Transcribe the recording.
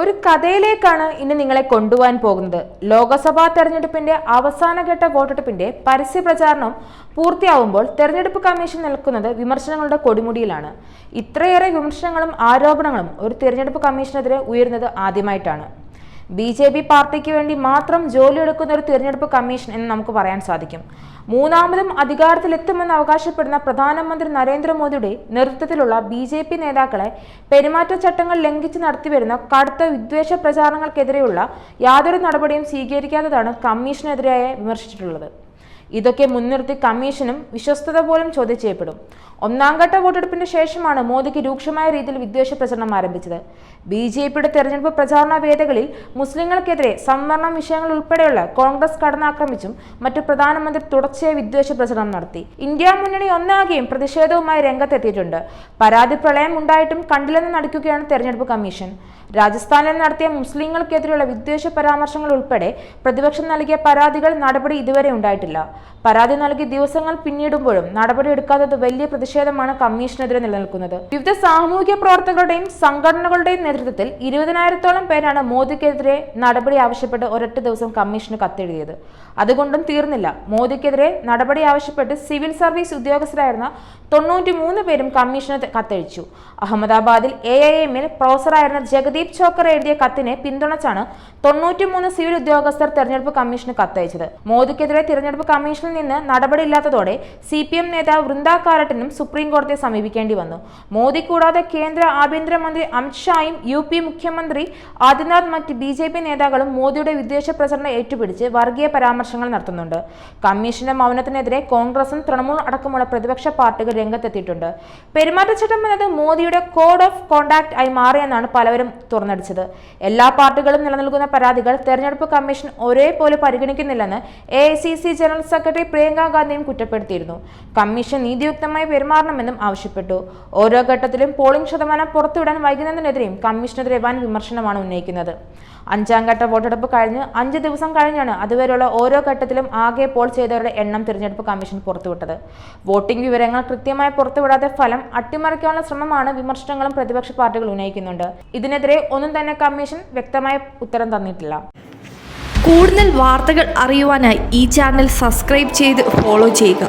ഒരു കഥയിലേക്കാണ് ഇനി നിങ്ങളെ കൊണ്ടുപോകാൻ പോകുന്നത്. ലോക്സഭാ തെരഞ്ഞെടുപ്പിന്റെ അവസാനഘട്ട വോട്ടെടുപ്പിന്റെ പരസ്യ പ്രചാരണം പൂർത്തിയാവുമ്പോൾ തെരഞ്ഞെടുപ്പ് കമ്മീഷൻ നിൽക്കുന്നത് വിമർശനങ്ങളുടെ കൊടുമുടിയിലാണ്. ഇത്രയേറെ വിമർശനങ്ങളും ആരോപണങ്ങളും ഒരു തെരഞ്ഞെടുപ്പ് കമ്മീഷനെതിരെ ഉയരുന്നത് ആദ്യമായിട്ടാണ്. BJP പാർട്ടിക്ക് വേണ്ടി മാത്രം ജോലിയെടുക്കുന്ന ഒരു തിരഞ്ഞെടുപ്പ് കമ്മീഷൻ എന്ന് നമുക്ക് പറയാൻ സാധിക്കും. മൂന്നാമതും അധികാരത്തിലെത്തുമെന്ന് അവകാശപ്പെടുന്ന പ്രധാനമന്ത്രി നരേന്ദ്രമോദിയുടെ നേതൃത്വത്തിലുള്ള BJP നേതാക്കളെ പെരുമാറ്റച്ചട്ടങ്ങൾ ലംഘിച്ച് നടത്തിവരുന്ന കടുത്ത വിദ്വേഷ പ്രചാരണങ്ങൾക്കെതിരെയുള്ള യാതൊരു നടപടിയും സ്വീകരിക്കാത്തതാണ് കമ്മീഷനെതിരായി വിമർശിച്ചിട്ടുള്ളത്. ഇതൊക്കെ മുൻനിർത്തി കമ്മീഷനും വിശ്വസ്തത പോലും ചോദ്യം ചെയ്യപ്പെടും. ഒന്നാം ഘട്ട വോട്ടെടുപ്പിന് ശേഷമാണ് മോദിക്ക് രൂക്ഷമായ രീതിയിൽ വിദ്വേഷ പ്രചരണം ആരംഭിച്ചത്. BJPയുടെ തെരഞ്ഞെടുപ്പ് പ്രചാരണ വേദികളിൽ മുസ്ലിങ്ങൾക്കെതിരെ സംവരണം വിഷയങ്ങൾ ഉൾപ്പെടെയുള്ള കോൺഗ്രസ് കടന്നാക്രമിച്ചും മറ്റു പ്രധാനമന്ത്രി തുടർച്ചയായി വിദ്വേഷ പ്രചരണം നടത്തി. ഇന്ത്യ മുന്നണി ഒന്നാകെയും പ്രതിഷേധവുമായി രംഗത്തെത്തിയിട്ടുണ്ട്. പരാതി പ്രളയം ഉണ്ടായിട്ടും കണ്ടില്ലെന്ന് നടിക്കുകയാണ് തെരഞ്ഞെടുപ്പ് കമ്മീഷൻ. രാജസ്ഥാനിൽ നടത്തിയ മുസ്ലിങ്ങൾക്കെതിരെയുള്ള വിദ്വേഷ പരാമർശങ്ങൾ ഉൾപ്പെടെ പ്രതിപക്ഷം നൽകിയ പരാതികൾ നടപടി ഇതുവരെ ഉണ്ടായിട്ടില്ല. പരാതി നൽകി ദിവസങ്ങൾ പിന്നിടുമ്പോഴും നടപടി എടുക്കാത്തത് വലിയ പ്രതിഷേധമാണ് കമ്മീഷനെതിരെ നിലനിൽക്കുന്നത്. വിവിധ സാമൂഹിക പ്രവർത്തകരുടെയും സംഘടനകളുടെയും നേതൃത്വത്തിൽ 20,000-ഓളം പേരാണ് മോദിക്കെതിരെ നടപടി ആവശ്യപ്പെട്ട് ഒരൊറ്റ ദിവസം കമ്മീഷന് കത്തെഴുതിയത്. അതുകൊണ്ടും തീർന്നില്ല. മോദിക്കെതിരെ നടപടി ആവശ്യപ്പെട്ട് സിവിൽ സർവീസ് ഉദ്യോഗസ്ഥരായിരുന്ന 93 പേരും കമ്മീഷന് കത്തയച്ചു. അഹമ്മദാബാദിൽ AIMൽ പ്രൊഫസറായിരുന്ന ജഗദീപ് ചോക്കർ എഴുതിയ കത്തിനെ പിന്തുണച്ചാണ് 93 സിവിൽ ഉദ്യോഗസ്ഥർ തെരഞ്ഞെടുപ്പ് കമ്മീഷന് കത്തയച്ചത്. മോദിക്കെതിരെ തിരഞ്ഞെടുപ്പ് കമ്മീഷനിൽ നിന്ന് നടപടിയില്ലാത്തതോടെ CPM നേതാവ് വൃന്ദ കാരട്ടിനും സുപ്രീം കോടതിയെ സമീപിക്കേണ്ടി വന്നു. മോദി കൂടാതെ കേന്ദ്ര ആഭ്യന്തരമന്ത്രി അമിത് ഷായും UP മുഖ്യമന്ത്രി ആദിത്യനാഥ് മറ്റ് BJP നേതാക്കളും മോദിയുടെ വിദ്വേഷ പ്രചരണം ഏറ്റുപിടിച്ച് വർഗീയ പരാമർശങ്ങൾ നടത്തുന്നുണ്ട്. കമ്മീഷന്റെ മൗനത്തിനെതിരെ കോൺഗ്രസും തൃണമൂൽ അടക്കമുള്ള പ്രതിപക്ഷ പാർട്ടികൾ രംഗത്തെത്തിയിട്ടുണ്ട്. പെരുമാറ്റച്ചട്ടം എന്നത് മോദിയുടെ കോഡ് ഓഫ് കോണ്ടാക്ട് ആയി മാറിയെന്നാണ് പലവരും തുറന്നടിച്ചത്. എല്ലാ പാർട്ടികളും നിലനിൽക്കുന്ന പരാതികൾ തെരഞ്ഞെടുപ്പ് കമ്മീഷൻ ഒരേപോലെ പരിഗണിക്കുന്നില്ലെന്ന് AICC ജനറൽ സെക്രട്ടറി പ്രിയങ്ക ഗാന്ധിയും കുറ്റപ്പെടുത്തിയിരുന്നു. കമ്മീഷൻ നീതിയുക്തമായി പെരുമാറണമെന്നും ആവശ്യപ്പെട്ടു. ഓരോ ഘട്ടത്തിലും പോളിംഗ് ശതമാനം പുറത്തുവിടാൻ വൈകുന്നതിനെതിരെയും കമ്മീഷനെതിരെ വൻ വിമർശനമാണ് ഉന്നയിക്കുന്നത്. 5ാം ഘട്ട വോട്ടെടുപ്പ് കഴിഞ്ഞ് 5 ദിവസം കഴിഞ്ഞാണ് അതുവരെയുള്ള ഓരോ ഘട്ടത്തിലും ആകെ പോൾ ചെയ്തവരുടെ എണ്ണം തിരഞ്ഞെടുപ്പ് കമ്മീഷൻ പുറത്തുവിട്ടത്. വോട്ടിംഗ് വിവരങ്ങൾ കൃത്യമായി പുറത്തുവിടാതെ ഫലം അട്ടിമറിക്കാനുള്ള ശ്രമമാണ് വിമർശനങ്ങളും പ്രതിപക്ഷ പാർട്ടികൾ ഉന്നയിക്കുന്നുണ്ട്. ഇതിനെതിരെ ഒന്നും തന്നെ കമ്മീഷൻ വ്യക്തമായ ഉത്തരം തന്നിട്ടില്ല. കൂടുതൽ വാർത്തകൾ അറിയുവാനായി ഈ ചാനൽ സബ്സ്ക്രൈബ് ചെയ്ത് ഫോളോ ചെയ്യുക.